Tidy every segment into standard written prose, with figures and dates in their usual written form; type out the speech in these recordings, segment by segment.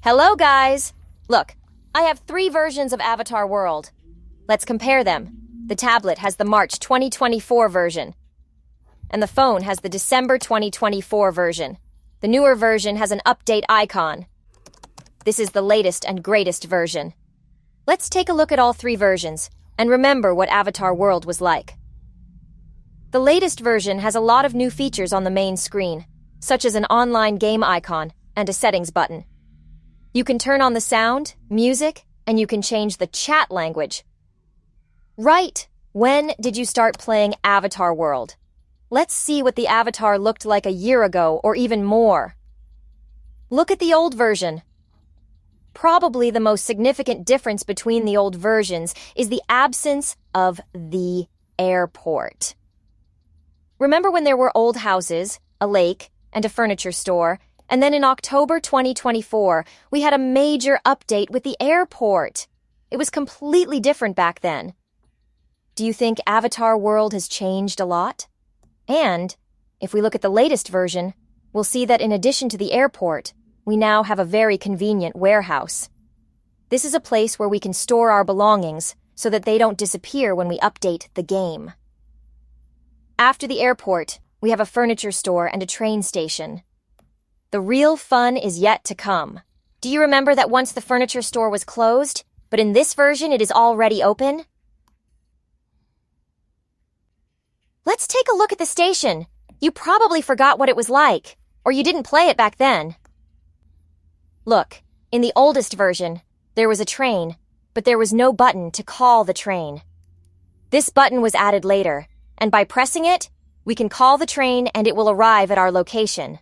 Hello, guys! Look, I have 3 versions of Avatar World. Let's compare them. The tablet has the March 2024 version, and the phone has the December 2024 version. The newer version has an update icon. This is the latest and greatest version. Let's take a look at all 3 versions, and remember what Avatar World was like. The latest version has a lot of new features on the main screen, such as an online game icon and a settings button. You can turn on the sound, music, and you can change the chat language. Right, when did you start playing Avatar World? Let's see what the avatar looked like a year ago or even more. Look at the old version. Probably the most significant difference between the old versions is the absence of the airport. Remember when there were old houses, a lake, and a furniture store, and then in October 2024, we had a major update with the airport. It was completely different back then. Do you think Avatar World has changed a lot? And if we look at the latest version, we'll see that in addition to the airport, we now have a very convenient warehouse. This is a place where we can store our belongings so that they don't disappear when we update the game. After the airport, we have a furniture store and a train station. The real fun is yet to come. Do you remember that once the furniture store was closed, but in this version it is already open? Let's take a look at the station. You probably forgot what it was like, or you didn't play it back then. Look, in the oldest version, there was a train, but there was no button to call the train. This button was added later, and by pressing it, we can call the train and it will arrive at our location.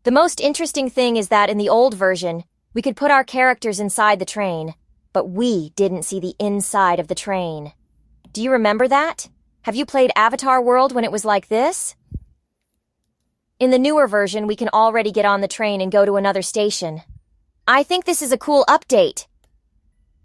The most interesting thing is that in the old version, we could put our characters inside the train, but we didn't see the inside of the train. Do you remember that? Have you played Avatar World when it was like this? In the newer version, we can already get on the train and go to another station. I think this is a cool update.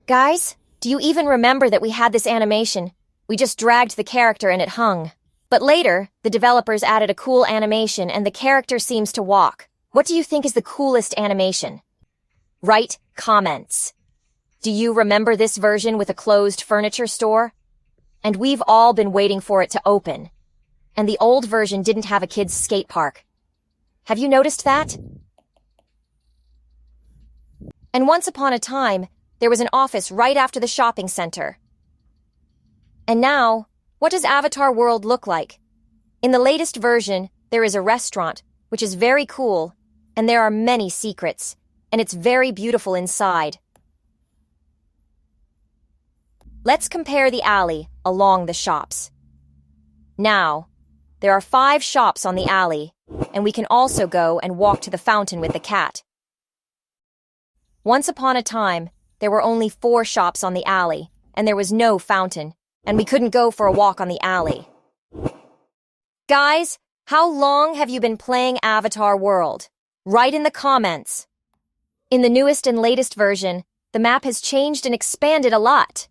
Guys, do you even remember that we had this animation? We just dragged the character and it hung. But later, the developers added a cool animation and the character seems to walk. What do you think is the coolest animation? Write comments. Do you remember this version with a closed furniture store? And we've all been waiting for it to open. And the old version didn't have a kids' skate park. Have you noticed that? And once upon a time, there was an office right after the shopping center. And now, what does Avatar World look like? In the latest version, there is a restaurant, which is very cool, and there are many secrets, and it's very beautiful inside. Let's compare the alley along the shops. Now, there are 5 shops on the alley, and we can also go and walk to the fountain with the cat. Once upon a time, there were only 4 shops on the alley, and there was no fountain, and we couldn't go for a walk on the alley. Guys, how long have you been playing Avatar World? Write in the comments. In the newest and latest version, the map has changed and expanded a lot.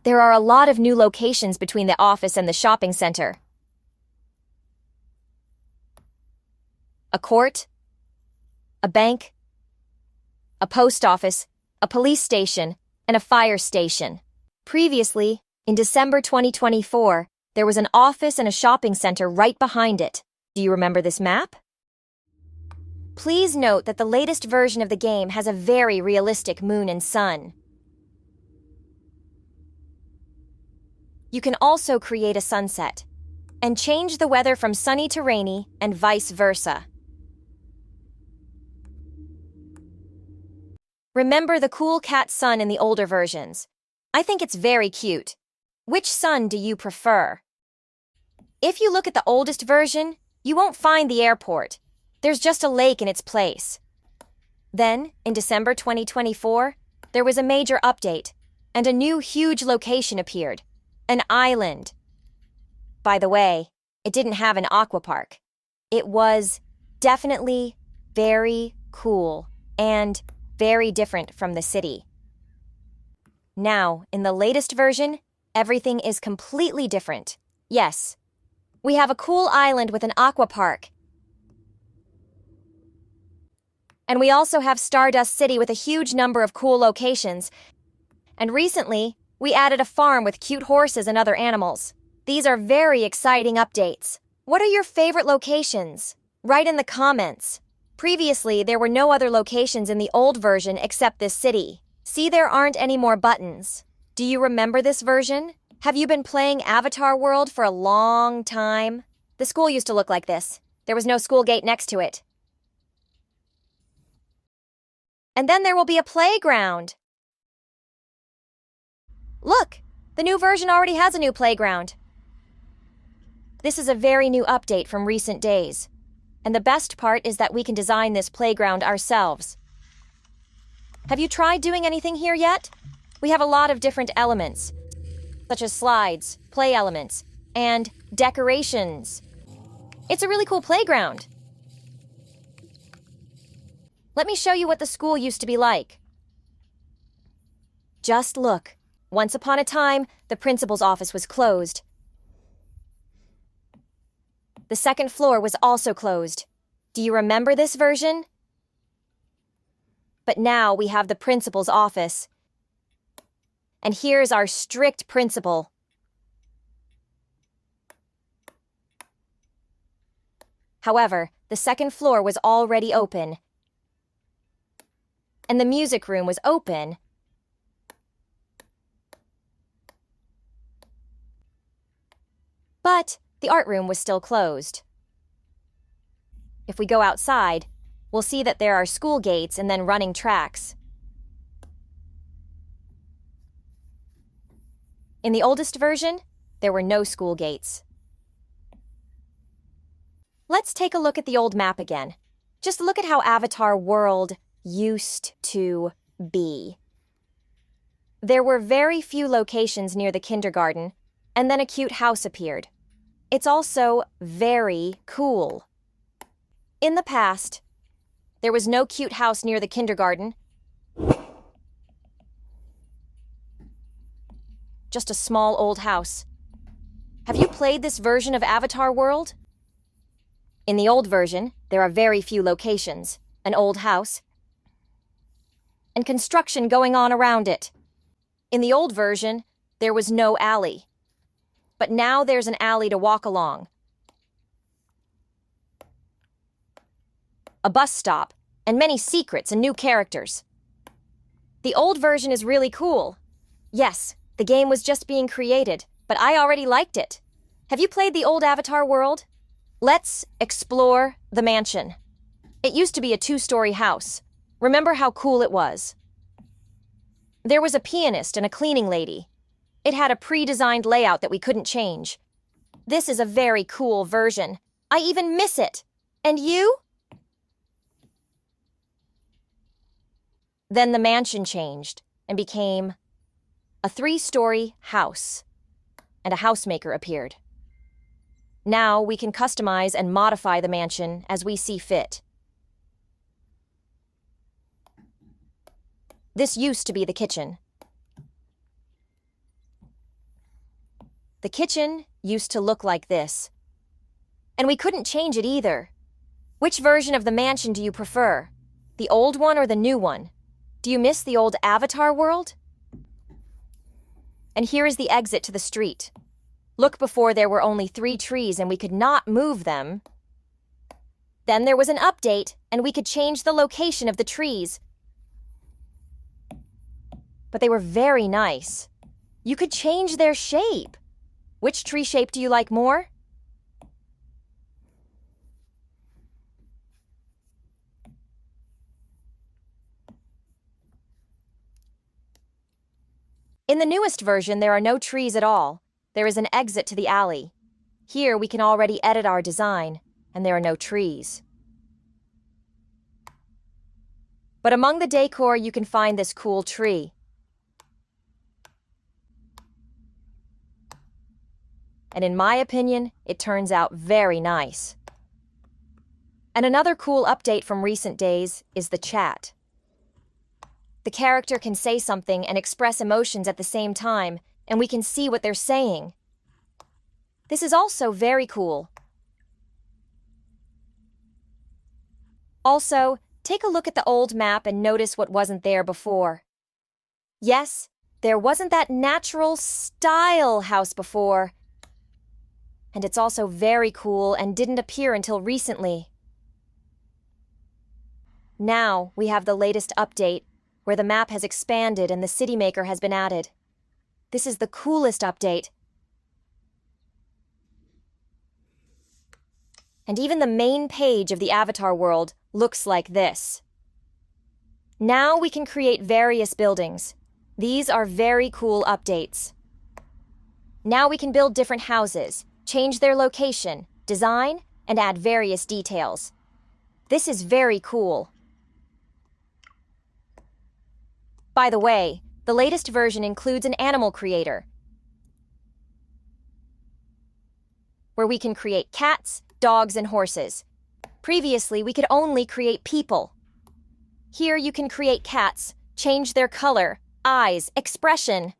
There are a lot of new locations between the office and the shopping center. A court, a bank, a post office, a police station, and a fire station. Previously, in December 2024, there was an office and a shopping center right behind it. Do you remember this map? Please note that the latest version of the game has a very realistic moon and sun. You can also create a sunset and change the weather from sunny to rainy and vice versa. Remember the cool cat sun in the older versions. I think it's very cute. Which sun do you prefer? If you look at the oldest version, you won't find the airport. There's just a lake in its place. Then, in December 2024, there was a major update, and a new huge location appeared. An island. By the way, it didn't have an aqua park. It was definitely very cool and very different from the city. Now, in the latest version, everything is completely different. Yes, we have a cool island with an aqua park. And we also have Stardust City with a huge number of cool locations. And recently, we added a farm with cute horses and other animals. These are very exciting updates. What are your favorite locations? Write in the comments. Previously, there were no other locations in the old version except this city. See, there aren't any more buttons. Do you remember this version? Have you been playing Avatar World for a long time? The school used to look like this. There was no school gate next to it. And then there will be a playground. Look, the new version already has a new playground. This is a very new update from recent days. And the best part is that we can design this playground ourselves. Have you tried doing anything here yet? We have a lot of different elements, such as slides, play elements, and decorations. It's a really cool playground. Let me show you what the school used to be like. Just look. Once upon a time, the principal's office was closed. The second floor was also closed. Do you remember this version? But now we have the principal's office. And here's our strict principal. However, the second floor was already open. And the music room was open. But the art room was still closed. If we go outside, we'll see that there are school gates and then running tracks. In the oldest version, there were no school gates. Let's take a look at the old map again. Just look at how Avatar World used to be. There were very few locations near the kindergarten, and then a cute house appeared. It's also very cool. In the past, there was no cute house near the kindergarten. Just a small old house. Have you played this version of Avatar World? In the old version, there are very few locations, an old house, and construction going on around it. In the old version, there was no alley. But now there's an alley to walk along. A bus stop, and many secrets and new characters. The old version is really cool. Yes, the game was just being created, but I already liked it. Have you played the old Avatar World? Let's explore the mansion. It used to be a 2-story house. Remember how cool it was? There was a pianist and a cleaning lady. It had a pre-designed layout that we couldn't change. This is a very cool version. I even miss it. And you? Then the mansion changed and became a 3-story house, and a housemaker appeared. Now we can customize and modify the mansion as we see fit. This used to be the kitchen. The kitchen used to look like this. And we couldn't change it either. Which version of the mansion do you prefer? The old one or the new one? Do you miss the old Avatar World? And here is the exit to the street. Look, before there were only 3 trees and we could not move them. Then there was an update and we could change the location of the trees. But they were very nice. You could change their shape. Which tree shape do you like more? In the newest version, there are no trees at all. There is an exit to the alley. Here we can already edit our design, and there are no trees. But among the decor, you can find this cool tree. And in my opinion, it turns out very nice. And another cool update from recent days is the chat. The character can say something and express emotions at the same time, and we can see what they're saying. This is also very cool. Also, take a look at the old map and notice what wasn't there before. Yes, there wasn't that natural style house before. And it's also very cool and didn't appear until recently. Now we have the latest update, where the map has expanded and the city maker has been added. This is the coolest update. And even the main page of the Avatar world looks like this. Now we can create various buildings. These are very cool updates. Now we can build different houses, change their location, design, and add various details. This is very cool. By the way, the latest version includes an animal creator, where we can create cats, dogs, and horses. Previously, we could only create people. Here you can create cats, change their color, eyes, expression.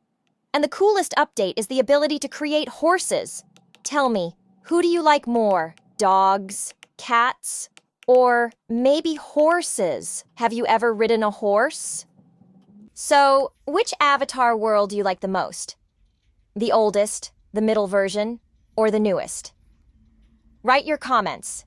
And the coolest update is the ability to create horses. Tell me, who do you like more? Dogs, cats, or maybe horses? Have you ever ridden a horse? So, which Avatar world do you like the most? The oldest, the middle version, or the newest? Write your comments.